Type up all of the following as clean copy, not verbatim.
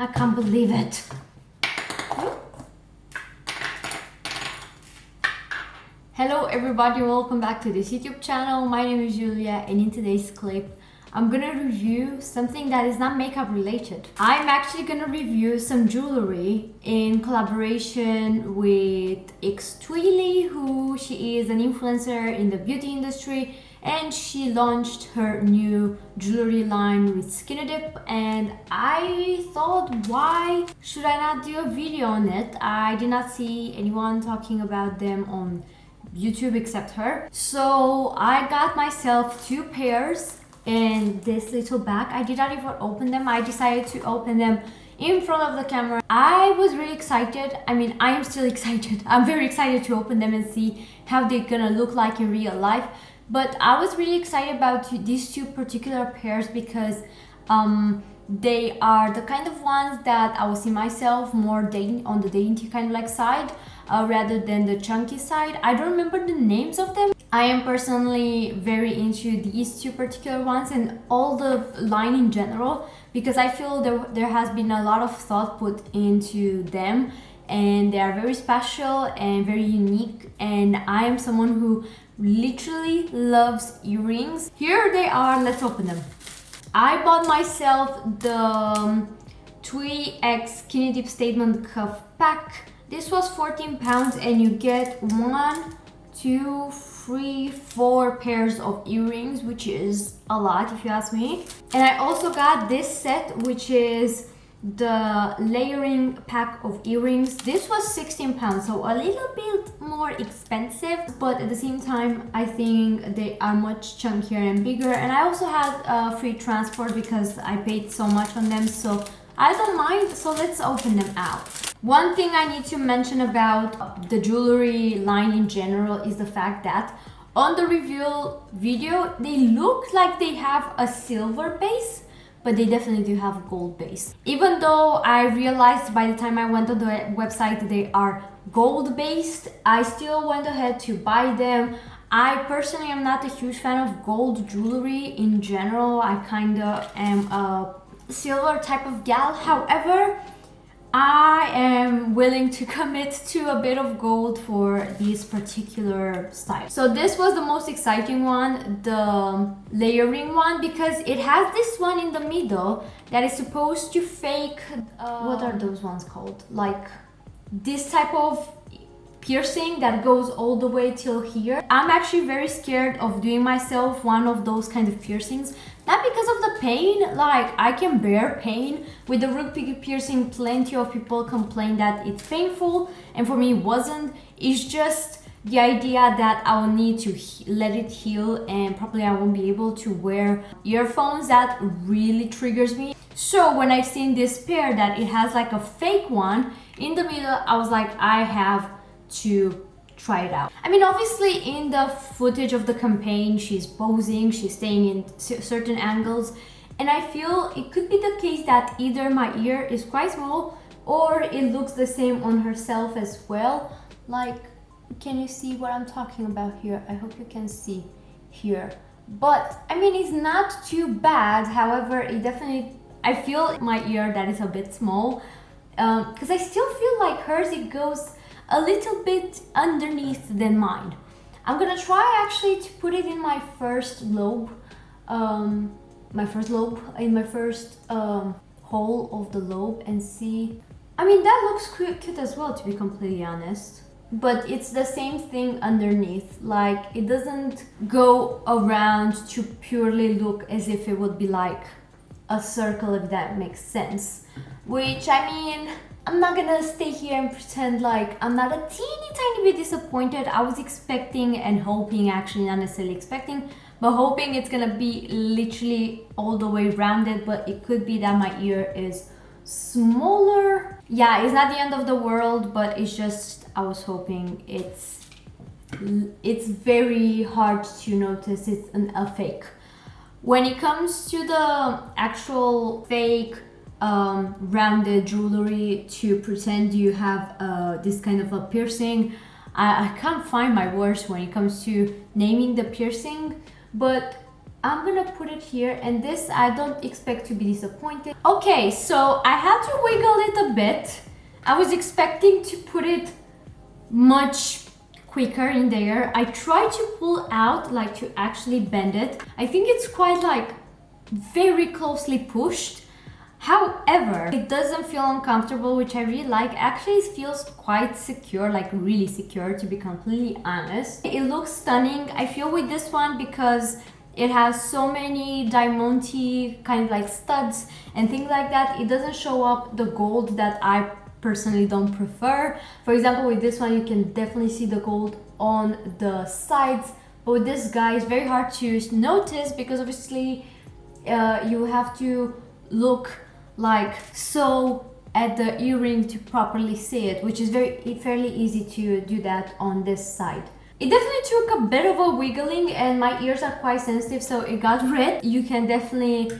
I can't believe it. Hello everybody, welcome back to this YouTube channel. My name is Julia and in today's clip I'm gonna review something that is not makeup related. I'm actually gonna review some jewelry in collaboration with Xthuyle, who she is an influencer in the beauty industry, and she launched her new jewelry line with Skinnydip, and I thought, why should I not do a video on it? I did not see anyone talking about them on YouTube except her. So I got myself two pairs in this little bag. I did not even open them. I decided to open them in front of the camera. I was really excited. I mean, I am still excited. I'm very excited to open them and see how they're gonna look like in real life. But I was really excited about these two particular pairs because they are the kind of ones that I will see myself more on the dainty kind of like side rather than the chunky side. I don't remember the names of them. I am personally very into these two particular ones and all the line in general because I feel there has been a lot of thought put into them and they are very special and very unique, and I am someone who literally loves earrings. Here they are, let's open them. I bought myself the 3X Skinnydip statement cuff pack. This was 14 pounds and you get 1, 2, 3, 4 pairs of earrings, which is a lot if you ask me. And I also got this set, which is the layering pack of earrings. This was 16 pounds, so a little bit more expensive, but at the same time I think they are much chunkier and bigger, and I also had free transport because I paid so much on them, so I don't mind. So let's open them out. One thing I need to mention about the jewelry line in general is the fact that on the reveal video they look like they have a silver base, but they definitely do have a gold base. Even though I realized by the time I went on the website they are gold based, I still went ahead to buy them. I personally am not a huge fan of gold jewelry in general. I kinda am a silver type of gal. However, I am willing to commit to a bit of gold for these particular styles. So this was the most exciting one, the layering one, because it has this one in the middle that is supposed to fake, what are those ones called? Like this type of piercing that goes all the way till here. I'm actually very scared of doing myself one of those kind of piercings. Not because of the pain, like I can bear pain. With the root piercing, plenty of people complain that it's painful, and for me it wasn't. It's just the idea that I will need to let it heal, and probably I won't be able to wear earphones. That really triggers me. So when I've seen this pair that it has like a fake one in the middle, I was like, I have to try it out. I mean, obviously in the footage of the campaign she's posing, she's staying in certain angles, and I feel it could be the case that either my ear is quite small or it looks the same on herself as well. Like, can you see what I'm talking about here? I hope you can see here. But I mean, it's not too bad. However, it definitely, I feel my ear that is a bit small because I still feel like hers, it goes a little bit underneath than mine. I'm gonna try actually to put it in my first lobe, in my first hole of the lobe and see. I mean, that looks cute as well, to be completely honest. But it's the same thing underneath, like it doesn't go around to purely look as if it would be like a circle, if that makes sense. Which, I mean, I'm not gonna stay here and pretend like I'm not a teeny tiny bit disappointed. I was expecting and hoping, actually not necessarily expecting, but hoping it's gonna be literally all the way rounded, but it could be that my ear is smaller. Yeah, it's not the end of the world, but it's just, I was hoping. It's very hard to notice it's a fake. When it comes to the actual fake rounded jewelry to pretend you have this kind of a piercing, I can't find my words when it comes to naming the piercing, but I'm gonna put it here, and this I don't expect to be disappointed. Okay, so I had to wiggle it a bit. I was expecting to put it much quicker in there. I tried to pull out, like to actually bend it. I think it's quite like very closely pushed. However, it doesn't feel uncomfortable, which I really like. Actually, it feels quite secure, like really secure, to be completely honest. It looks stunning. I feel with this one, because it has so many diamante kind of like studs and things like that, it doesn't show up the gold that I personally don't prefer. For example, with this one, you can definitely see the gold on the sides, but with this guy, it's very hard to notice because obviously you have to look like so at the earring to properly see it, which is fairly easy to do that on this side. It definitely took a bit of a wiggling, and my ears are quite sensitive, so it got red. You can definitely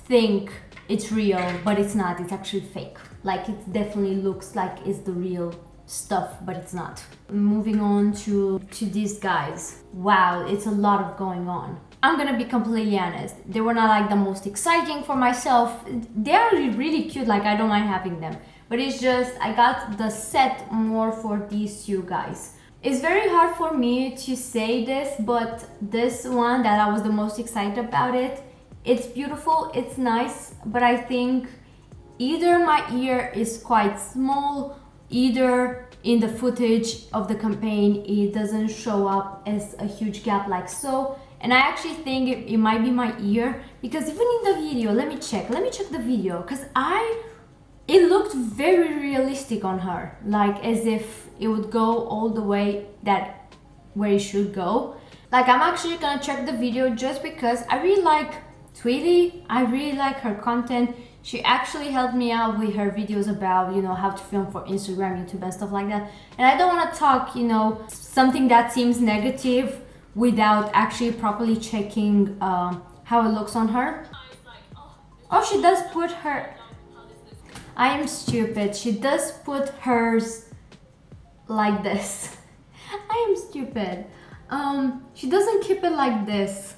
think it's real, but it's not. It's actually fake. Like, it definitely looks like it's the real stuff, but it's not. Moving on to these guys. Wow, it's a lot of going on. I'm gonna be completely honest, they were not like the most exciting for myself. They're really cute, like I don't mind having them, but it's just I got the set more for these two guys. It's very hard for me to say this, but this one that I was the most excited about it, it's beautiful, it's nice, but I think either my ear is quite small, either in the footage of the campaign it doesn't show up as a huge gap like so. And I actually think it might be my ear, because even in the video, let me check the video, because it looked very realistic on her, like as if it would go all the way where it should go. Like, I'm actually gonna check the video just because I really like Xthuyle, I really like her content. She actually helped me out with her videos about, you know, how to film for Instagram, YouTube and stuff like that. And I don't want to talk, you know, something that seems negative without actually properly checking how it looks on her. Oh, she does put her... I am stupid. She does put hers like this. I am stupid. She doesn't keep it like this.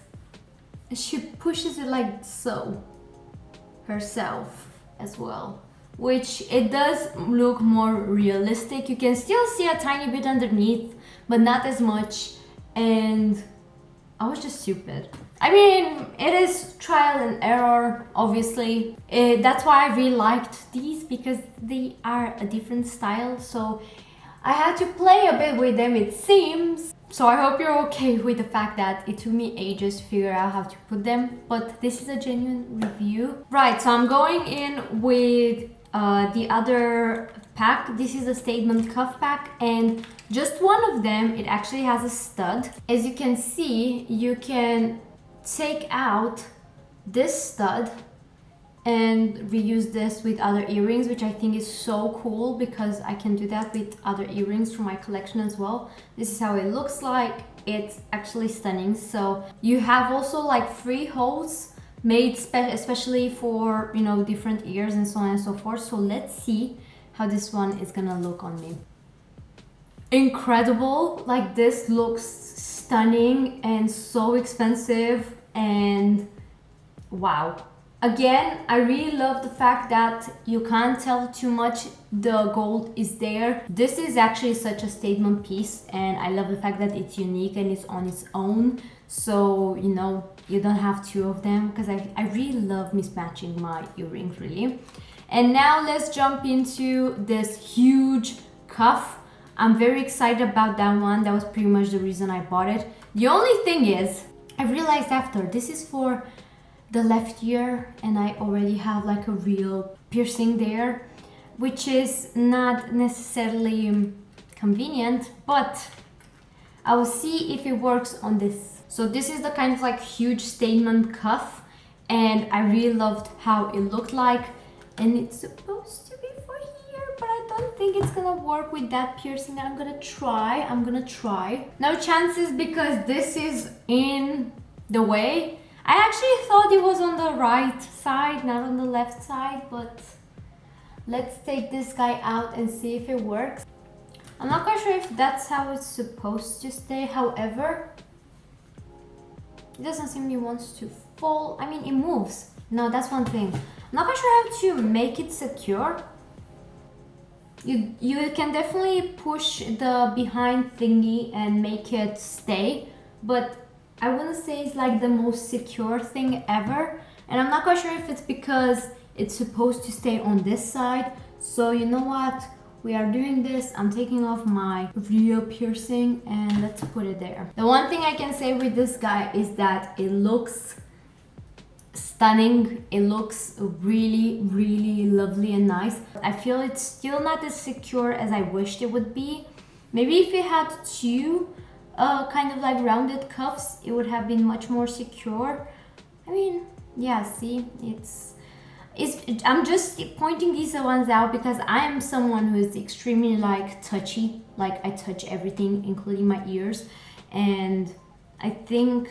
She pushes it like so herself as well, which it does look more realistic. You can still see a tiny bit underneath, but not as much. And I was just stupid. I mean, it is trial and error, obviously. That's why I really liked these, because they are a different style. So I had to play a bit with them, it seems. So I hope you're okay with the fact that it took me ages to figure out how to put them. But this is a genuine review. Right, so I'm going in with the other pack. This is a statement cuff pack, and just one of them, it actually has a stud. As you can see, you can take out this stud and reuse this with other earrings, which I think is so cool because I can do that with other earrings from my collection as well. This is how it looks like. It's actually stunning. So you have also like 3 holes made especially for, you know, different ears and so on and so forth. So let's see how this one is gonna look on me. Incredible. Like, this looks stunning and so expensive, and wow. Again, I really love the fact that you can't tell too much the gold is there. This is actually such a statement piece, and I love the fact that it's unique and it's on its own. So, you know, you don't have 2 of them, because I really love mismatching my earrings, really. And now let's jump into this huge cuff. I'm very excited about that one. That was pretty much the reason I bought it. The only thing is, I realized after, this is for the left ear, and I already have like a real piercing there, which is not necessarily convenient, but I will see if it works on this. So this is the kind of like huge statement cuff, and I really loved how it looked like, and it's supposed to be for here, but I don't think it's gonna work with that piercing. I'm gonna try. No chances, because this is in the way. I actually thought it was on the right side, not on the left side, but let's take this guy out and see if it works. I'm not quite sure if that's how it's supposed to stay. However, It doesn't seem it wants to fall. I mean, it moves. No, that's one thing. I'm not quite sure how to make it secure. You can definitely push the behind thingy and make it stay, but I wouldn't say it's like the most secure thing ever. And I'm not quite sure if it's because it's supposed to stay on this side. So you know what? We are doing this. I'm taking off my real piercing and let's put it there. The one thing I can say with this guy is that it looks stunning. It looks really, really lovely and nice. I feel it's still not as secure as I wished it would be. Maybe if it had two kind of like rounded cuffs, it would have been much more secure. I mean, yeah, see, I'm just pointing these ones out because I am someone who is extremely like touchy. Like I touch everything, including my ears, and I think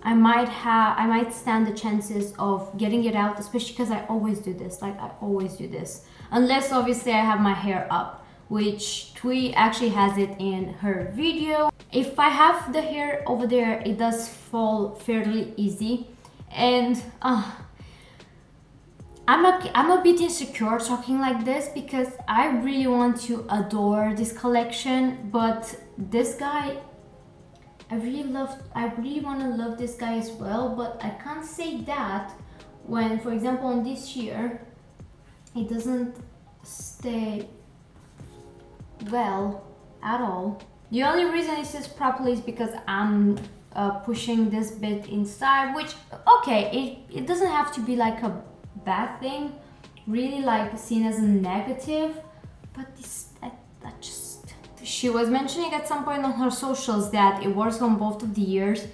I might stand the chances of getting it out, especially because I always do this. Like I always do this, unless obviously I have my hair up, which Xthuyle actually has it in her video. If I have the hair over there, it does fall fairly easy, and I'm a bit insecure talking like this because I really want to adore this collection, but this guy, I really want to love this guy as well, but I can't say that when, for example, on this here, it doesn't stay well at all. The only reason it sits properly is because I'm pushing this bit inside, which, okay, it doesn't have to be like a bad thing, really like seen as a negative, but this, that just... She was mentioning at some point on her socials that it works on both of the ears,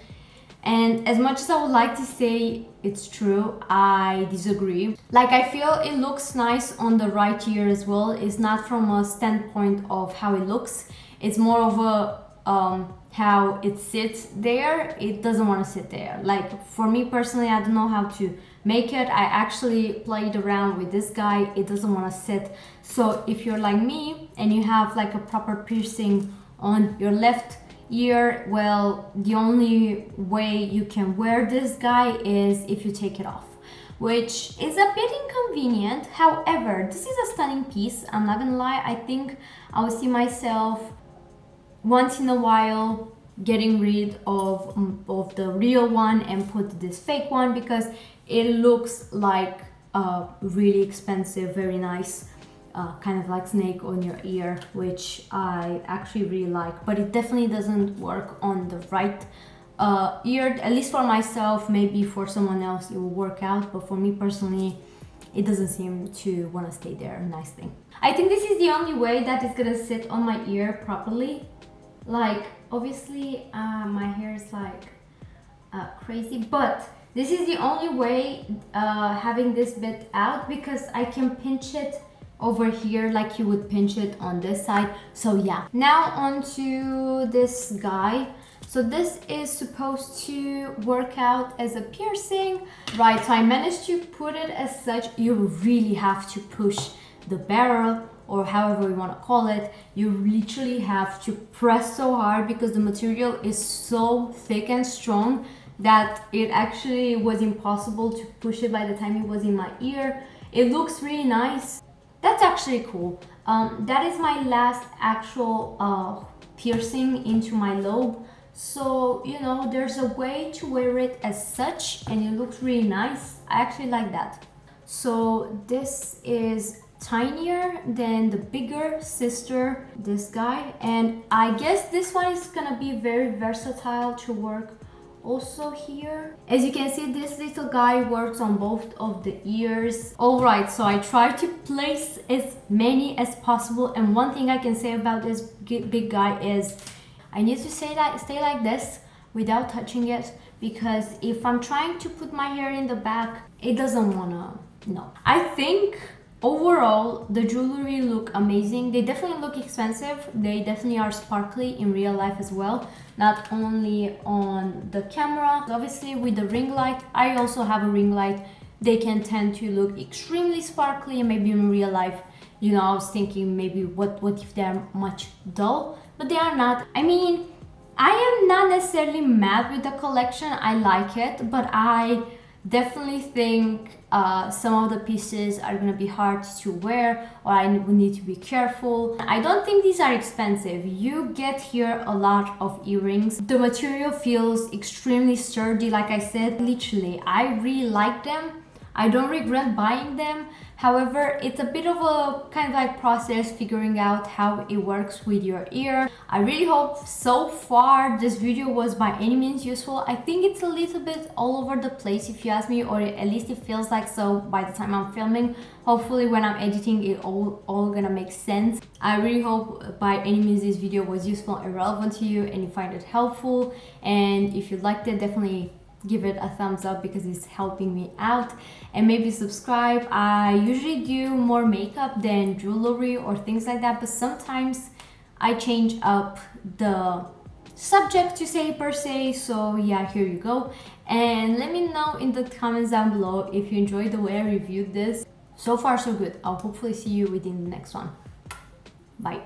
and as much as I would like to say it's true, I disagree. Like I feel it looks nice on the right ear as well. It's not from a standpoint of how it looks, it's more of a how it sits there. It doesn't want to sit there. Like for me personally, I don't know how to make it. I actually played around with this guy. It doesn't want to sit. So if you're like me and you have like a proper piercing on your left ear, well, the only way you can wear this guy is if you take it off, which is a bit inconvenient. However, this is a stunning piece. I'm not gonna lie. I think I will see myself once in a while getting rid of the real one and put this fake one because it looks like a really expensive, very nice kind of like snake on your ear, which I actually really like, but it definitely doesn't work on the right ear, at least for myself. Maybe for someone else it will work out, but for me personally it doesn't seem to want to stay there. Nice thing. I think this is the only way that it's gonna sit on my ear properly. Like obviously my hair is like crazy, but this is the only way having this bit out, because I can pinch it over here like you would pinch it on this side. So yeah, now on to this guy. So this is supposed to work out as a piercing, right? So I managed to put it as such. You really have to push the barrel, or however you want to call it. You literally have to press so hard because the material is so thick and strong that it actually was impossible to push it by the time it was in my ear. It looks really nice. That's actually cool. That is my last actual piercing into my lobe. So, you know, there's a way to wear it as such and it looks really nice. I actually like that. So this is tinier than the bigger sister, this guy, and I guess this one is gonna be very versatile to work also here. As you can see, this little guy works on both of the ears. All right, so I try to place as many as possible, and one thing I can say about this big guy is I need to stay like this without touching it, because if I'm trying to put my hair in the back, it doesn't wanna. No, I think overall the jewelry look amazing. They definitely look expensive. They definitely are sparkly in real life as well, not only on the camera. Obviously with the ring light, I also have a ring light, they can tend to look extremely sparkly, and maybe in real life, you know, I was thinking maybe what if they're much dull, but they are not. I mean, I am not necessarily mad with the collection. I like it, but I definitely think some of the pieces are gonna be hard to wear, or I will need to be careful. I don't think these are expensive. You get here a lot of earrings. The material feels extremely sturdy, like I said. Literally, I really like them. I don't regret buying them. However, it's a bit of a kind of like process figuring out how it works with your ear. I really hope so far this video was by any means useful. I think it's a little bit all over the place if you ask me, or at least it feels like so by the time I'm filming. Hopefully when I'm editing it all gonna make sense. I really hope by any means this video was useful and relevant to you and you find it helpful. And if you liked it, definitely give it a thumbs up because it's helping me out, and maybe subscribe. I usually do more makeup than jewelry or things like that, but sometimes I change up the subject to say per se. So yeah, here you go. And let me know in the comments down below if you enjoyed the way I reviewed this. So far so good. I'll hopefully see you within the next one. Bye.